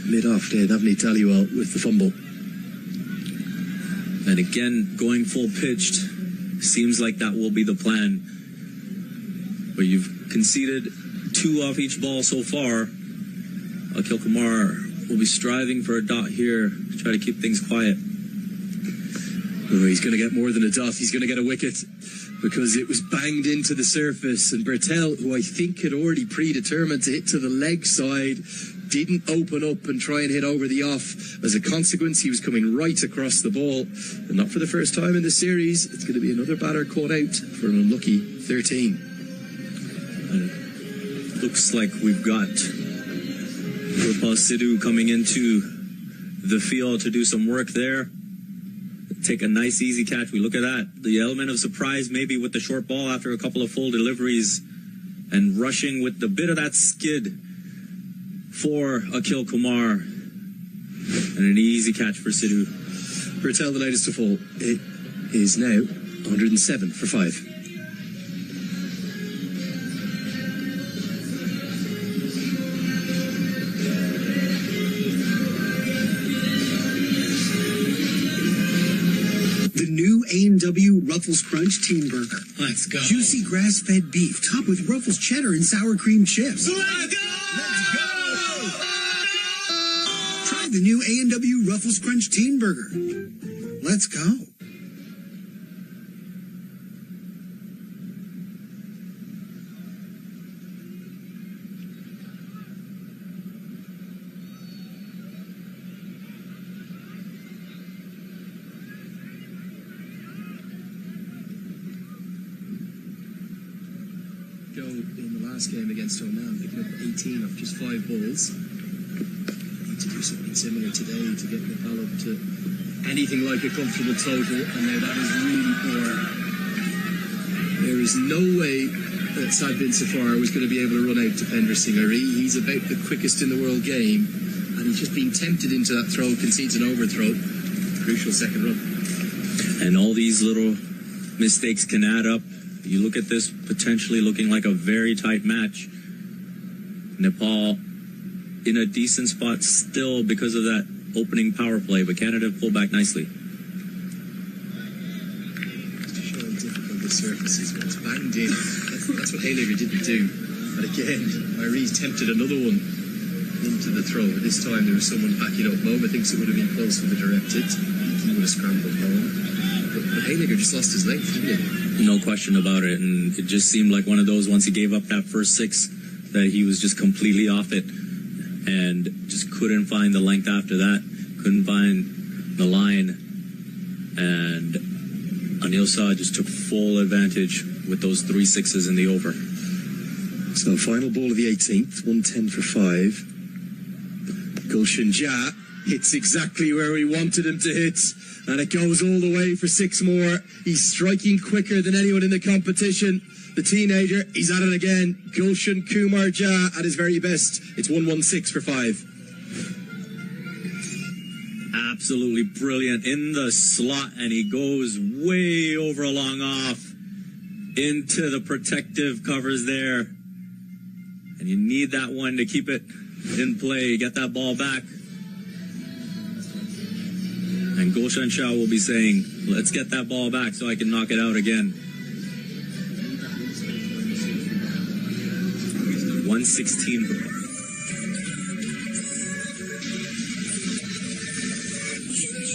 mid-off there, Navni Taliwell with the fumble. And again, going full pitched, seems like that will be the plan. But you've conceded 2 off each ball so far. Akil Kumar will be striving for a dot here to try to keep things quiet. Oh, he's going to get more than a dot. He's going to get a wicket because it was banged into the surface. And Bertel, who I think had already predetermined to hit to the leg side, didn't open up and try and hit over the off. As a consequence, he was coming right across the ball. And not for the first time in the series. It's going to be another batter caught out for an unlucky 13. And looks like we've got Gopal Sidhu coming into the field to do some work there. Take a nice easy catch. We look at that. The element of surprise maybe with the short ball after a couple of full deliveries and rushing with the bit of that skid for Akil Kumar. And an easy catch for Sidhu. Bertel, the latest to fall. It is now 107 for 5. A&W Ruffles Crunch Teen Burger. Let's go. Juicy grass-fed beef topped with Ruffles cheddar and sour cream chips. Let's go! Let's go! Try the new A&W Ruffles Crunch Teen Burger. Let's go. In the last game against Oman, picking up 18 off just 5 balls. Need to do something similar today to get Nepal up to anything like a comfortable total, and now that is really poor. There is no way that Sad Bin Safar was going to be able to run out to Pender Singh. He's about the quickest in the world game, and he's just been tempted into that throw, concedes an overthrow. Crucial second run. And all these little mistakes can add up. You look at this potentially looking like a very tight match. Nepal in a decent spot still because of that opening power play, but Canada pulled back nicely. Just to show how difficult the surface is when it's banged in. That's what Haylager didn't do. But again, Irie's tempted another one into the throw. But this time there was someone backing up. Moma thinks it would have been close for the directed. He would have scrambled home. But Haylager just lost his length, didn't he? No question about it, and it just seemed like one of those, once he gave up that first 6, that he was just completely off it and just couldn't find the length after that, couldn't find the line, and Anil Shah just took full advantage with those 3 6s in the over. So final ball of the 18th, 110 for 5. Gulshan Jha hits exactly where we wanted him to hit. And it goes all the way for 6 more. He's striking quicker than anyone in the competition. The teenager, he's at it again. Gulshan Kumar Jha at his very best. It's 116 for 5. Absolutely brilliant in the slot, and he goes way over a long off into the protective covers there. And you need that one to keep it in play, get that ball back. And Gulshan Shah will be saying, let's get that ball back so I can knock it out again. 116 for 5.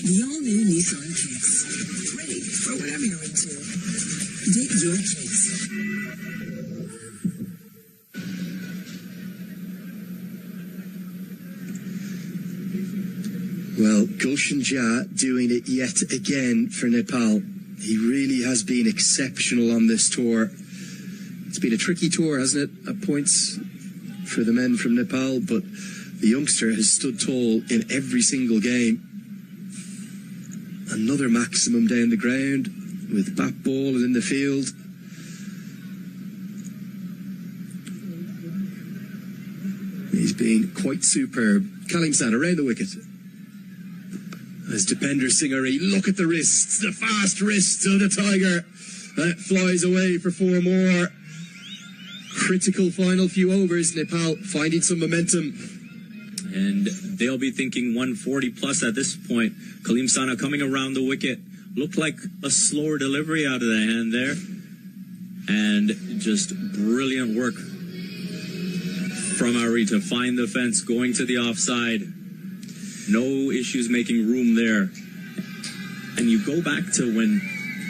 The all-new Nissan Kicks. Ready for whatever you're into. Dig your kicks. Well, Gulshan Jha doing it yet again for Nepal. He really has been exceptional on this tour. It's been a tricky tour, hasn't it, at points for the men from Nepal, but the youngster has stood tall in every single game. Another maximum down the ground with bat ball and in the field. He's been quite superb. Kalimsan around the wicket. As Dipender Singh, look at the wrists, the fast wrists of the Tiger. And it flies away for 4 more. Critical final few overs. Nepal finding some momentum. And they'll be thinking 140 plus at this point. Kaleem Sana coming around the wicket. Looked like a slower delivery out of the hand there. And just brilliant work from Ari to find the fence, going to the offside. No issues making room there. And you go back to when...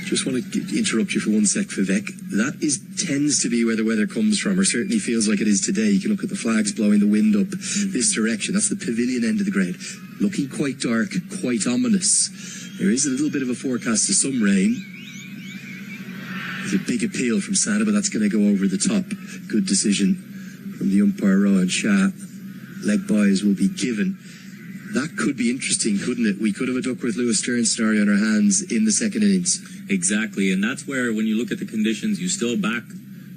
Just want to interrupt you for one sec, Vivek. That tends to be where the weather comes from, or certainly feels like it is today. You can look at the flags blowing the wind up this direction. That's the pavilion end of the ground. Looking quite dark, quite ominous. There is a little bit of a forecast of some rain. There's a big appeal from Sana, but that's going to go over the top. Good decision from the umpire, Rohan Shah. Leg byes will be given. That could be interesting, couldn't it? We could have a Duckworth-Lewis Stearns scenario on our hands in the second innings. Exactly, and that's where, when you look at the conditions, you still back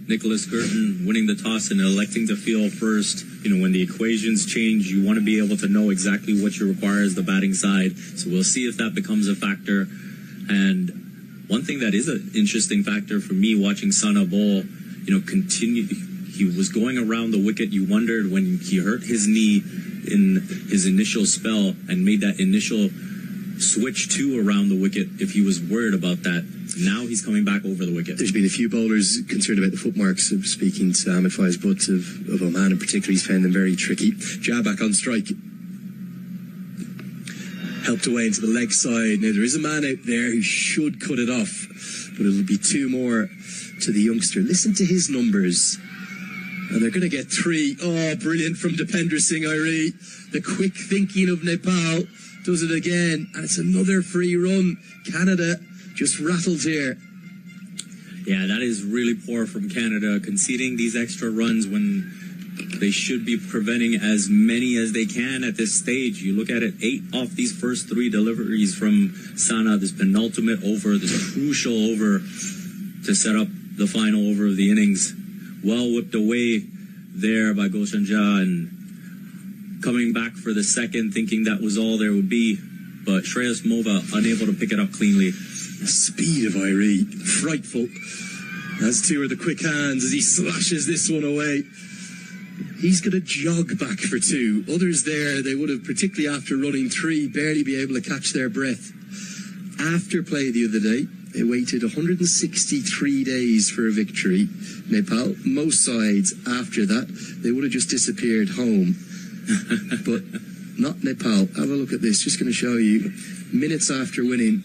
Nicholas Girton winning the toss and electing to field first. You know, when the equations change, you want to be able to know exactly what you require as the batting side. So we'll see if that becomes a factor. And one thing that is an interesting factor for me watching Sana bowl, he was going around the wicket. You wondered when he hurt his knee in his initial spell and made that initial switch to around the wicket, if he was worried about that. Now he's coming back over the wicket. There's been a few bowlers concerned about the footmarks. Of speaking to Ahmed Faiz Butt of Oman in particular, he's found them very tricky. Jah back on strike. Helped away into the leg side. Now there is a man out there who should cut it off, but it'll be two more to the youngster. Listen to his numbers. And they're going to get 3. Oh, brilliant from Dipendra Singh Airi. The quick thinking of Nepal does it again. And it's another free run. Canada just rattled here. Yeah, that is really poor from Canada, conceding these extra runs when they should be preventing as many as they can at this stage. You look at it, 8 off these first 3 deliveries from Sana, this penultimate over, this crucial over to set up the final over of the innings. Well whipped away there by Gulshan Jah, and coming back for the second, thinking that was all there would be. But Shreyas Mova unable to pick it up cleanly. The speed of Airi, frightful. As two are the quick hands as he slashes this one away. He's going to jog back for 2. Others there, they would have, particularly after running 3, barely be able to catch their breath. After play the other day, they waited 163 days for a victory. Nepal, most sides after that, they would have just disappeared home. But not Nepal. Have a look at this. Just going to show you. Minutes after winning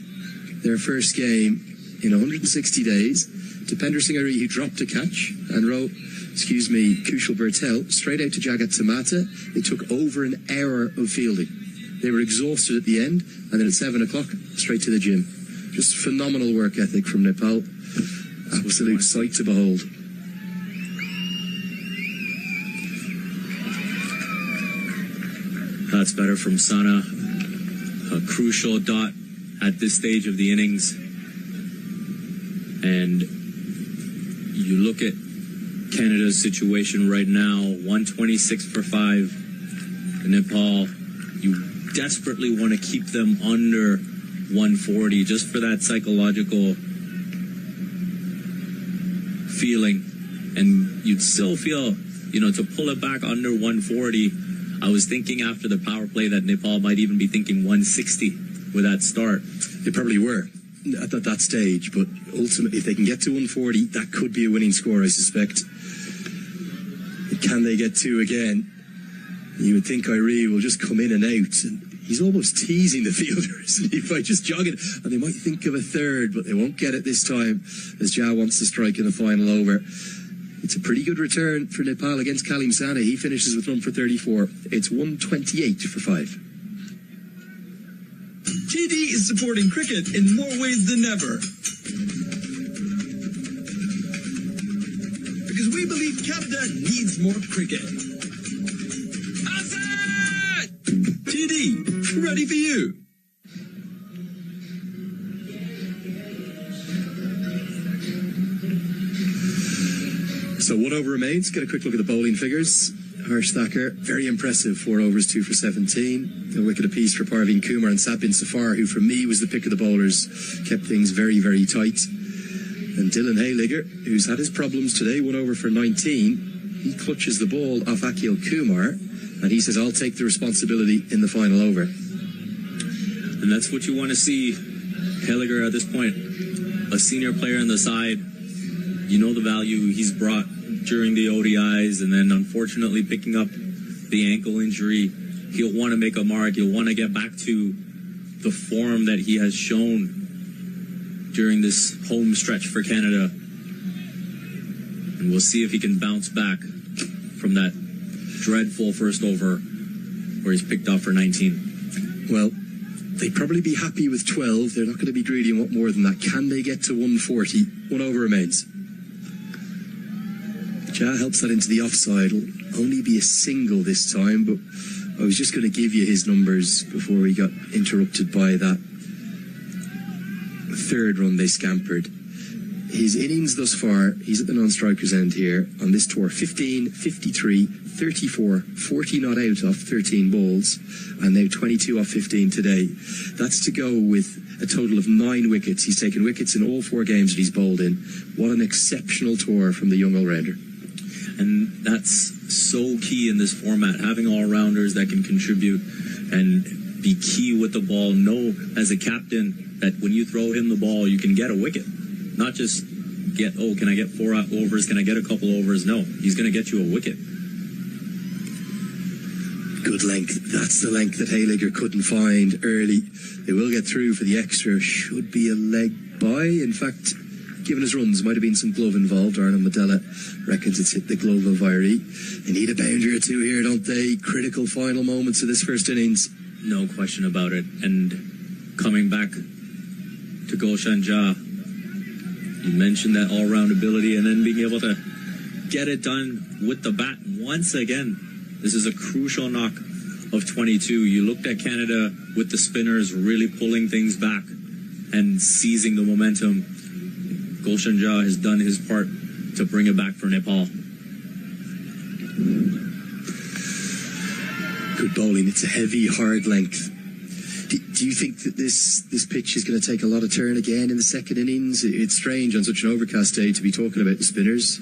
their first game in 160 days, Dipendra Singh Airi, who dropped a catch and wrote, Kushal Bertel, straight out to Jagat Tamata. It took over an hour of fielding. They were exhausted at the end, and then at 7 o'clock, straight to the gym. Just phenomenal work ethic from Nepal. Absolute sight to behold. That's better from Sana. A crucial dot at this stage of the innings. And you look at Canada's situation right now, 126 for 5. Nepal, you desperately want to keep them under 140 just for that psychological feeling. And you'd still feel, to pull it back under 140. I was thinking after the power play that Nepal might even be thinking 160 with that start. They probably were at that stage, but ultimately, if they can get to 140, that could be a winning score, I suspect. Can they get 2 again? You would think Airi will just come in and out, and he's almost teasing the fielders by just jogging, and they might think of a third, but they won't get it this time, as Jah wants to strike in the final over. It's a pretty good return for Nepal against Kaleem Sana. He finishes with run for 34. It's 128 for 5. TD is supporting cricket in more ways than ever. Because we believe Canada needs more cricket. Azad! TD, ready for you. So 1 over remains. Get a quick look at the bowling figures. Harsh Thakur, very impressive. 4 overs, 2 for 17. A wicket apiece for Parveen Kumar and Sabin Safar, who for me was the pick of the bowlers. Kept things very, very tight. And Dylan Hayligger, who's had his problems today, 1 over for 19. He clutches the ball off Akhil Kumar And he says, I'll take the responsibility in the final over. And that's what you want to see. Heliger at this point, a senior player on the side. You know the value he's brought during the ODIs, and then unfortunately picking up the ankle injury. He'll want to make a mark. He'll want to get back to the form that he has shown during this home stretch for Canada. And we'll see if he can bounce back from that dreadful first over where he's picked off for 19. Well, they'd probably be happy with 12. They're not going to be greedy and want more than that. Can they get to 140? One over remains. Ja helps that into the offside. It'll only be a single this time, but I was just going to give you his numbers before we got interrupted by that third run they scampered. His innings thus far, he's at the non-strikers end here on this tour, 15, 53, 34, 40 not out off 13 balls, and now 22 off 15 today. That's to go with a total of 9 wickets. He's taken wickets in all 4 games that he's bowled in. What an exceptional tour from the young all-rounder. And that's so key in this format, having all-rounders that can contribute and be key with the ball. Know as a captain that when you throw him the ball, you can get a wicket. Not just get, oh, can I get 4 overs? Can I get a couple overs? No, he's going to get you a wicket. Good length. That's the length that Heliger couldn't find early. They will get through for the extra. Should be a leg by. In fact, given his runs, might have been some glove involved. Arnold Medella reckons it's hit the glove of Irie. They need a boundary or two here, don't they? Critical final moments of this first innings. No question about it. And coming back to Gulshan Jah, you mentioned that all-round ability and then being able to get it done with the bat once again. This is a crucial knock of 22. You looked at Canada with the spinners really pulling things back and seizing the momentum. Gulshan Jah has done his part to bring it back for Nepal. Good bowling. It's a heavy, hard length. Do you think that this pitch is going to take a lot of turn again in the second innings? It's strange on such an overcast day to be talking about the spinners.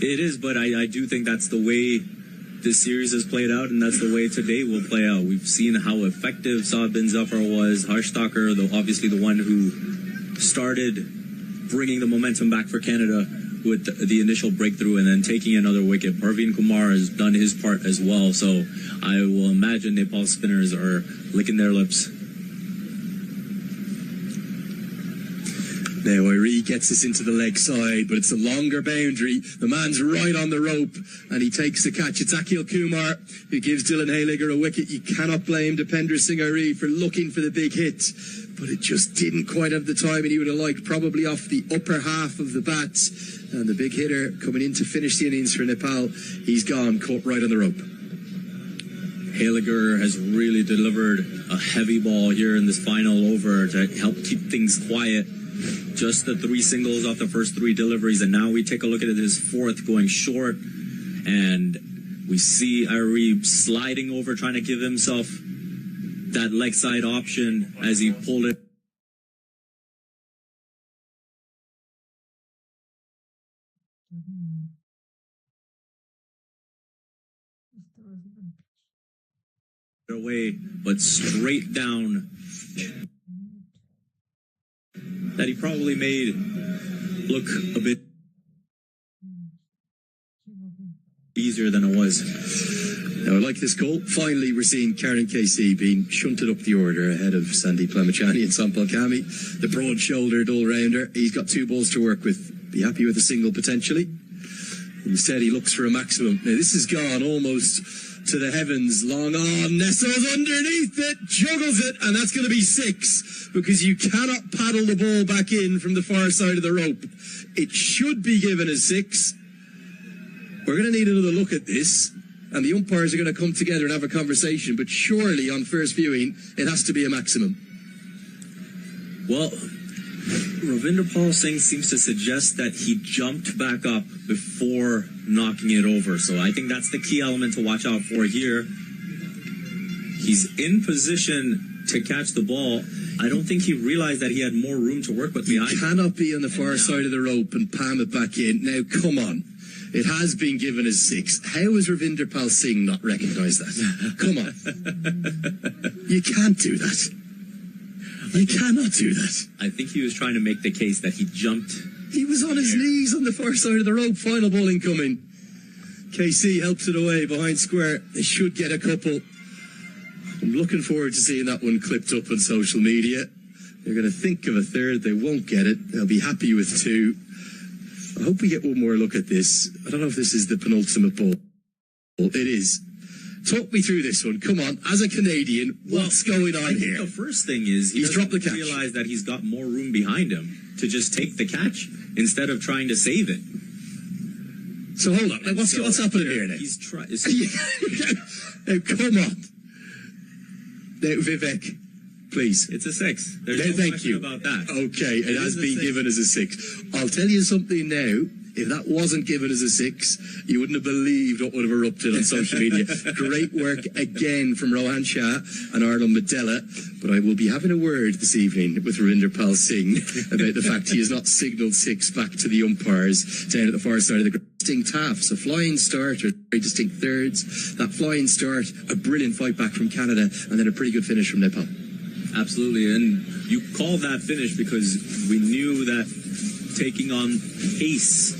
It is, but I do think that's the way this series has played out, and that's the way today will play out. We've seen how effective Saad bin Zafar was. Harshtaker, obviously the one who started bringing the momentum back for Canada with the initial breakthrough and then taking another wicket. Parveen Kumar has done his part as well, so I will imagine Nepal spinners are licking their lips. Now Irie gets us into the leg side, but it's a longer boundary. The man's right on the rope, and he takes the catch. It's Akhil Kumar who gives Dylan Heliger a wicket. You cannot blame Dipender Singh Irie for looking for the big hit, but it just didn't quite have the time, and he would have liked probably off the upper half of the bat. And the big hitter coming in to finish the innings for Nepal, he's gone, caught right on the rope. Heliger has really delivered a heavy ball here in this final over to help keep things quiet. Just the 3 singles off the first 3 deliveries, and now we take a look at his 4th going short, and we see Irie sliding over, trying to give himself that leg side option as he pulled it. Away, but straight down. That he probably made look a bit easier than it was. Now, I like this call. Finally, we're seeing Karen KC being shunted up the order ahead of Sandeep Lamachani and Sampal Kami, the broad-shouldered all-rounder. He's got 2 balls to work with. Be happy with a single, potentially. Instead, he looks for a maximum. Now, this has gone almost to the heavens. Long on, nestles underneath it, juggles it, and that's going to be 6, because you cannot paddle the ball back in from the far side of the rope. It should be given as 6. We're going to need another look at this, and the umpires are going to come together and have a conversation, but surely on first viewing, it has to be a maximum. Well, Ravinder Pal Singh seems to suggest that he jumped back up before knocking it over. So I think that's the key element to watch out for here. He's in position to catch the ball. I don't think he realized that he had more room to work with behind. You cannot be on the far side of the rope and palm it back in. Now, come on. It has been given as 6. How has Ravinder Pal Singh not recognised that? Come on. You can't do that. You cannot do that. I think he was trying to make the case that he jumped. He was on his knees on the far side of the rope. Final ball incoming. KC helps it away behind square. They should get a couple. I'm looking forward to seeing that one clipped up on social media. They're going to think of a third. They won't get it. They'll be happy with 2. I hope we get one more look at this. I don't know if this is the penultimate ball. It is. Talk me through this one. Come on. As a Canadian, what's going on here? The first thing is He's dropped the catch. Realize that he's got more room behind him to just take the catch instead of trying to save it. So hold on. Now, what's happening here now? He's trying. Now, come on. Now, Vivek, please. It's a 6. There's No, no thank question you. about that. Okay, it has is a been 6. given as a 6. I'll tell you something now. If that wasn't given as a 6, you wouldn't have believed what would have erupted on social media. Great work again from Rohan Shah and Arlen Medella. But I will be having a word this evening with Ravinder Pal Singh about the fact he has not signalled 6 back to the umpires down at the far side of the ground. Distinct halves, a flying start or very distinct thirds. That flying start, a brilliant fight back from Canada, and then a pretty good finish from Nepal. Absolutely, and you call that finish because we knew that taking on pace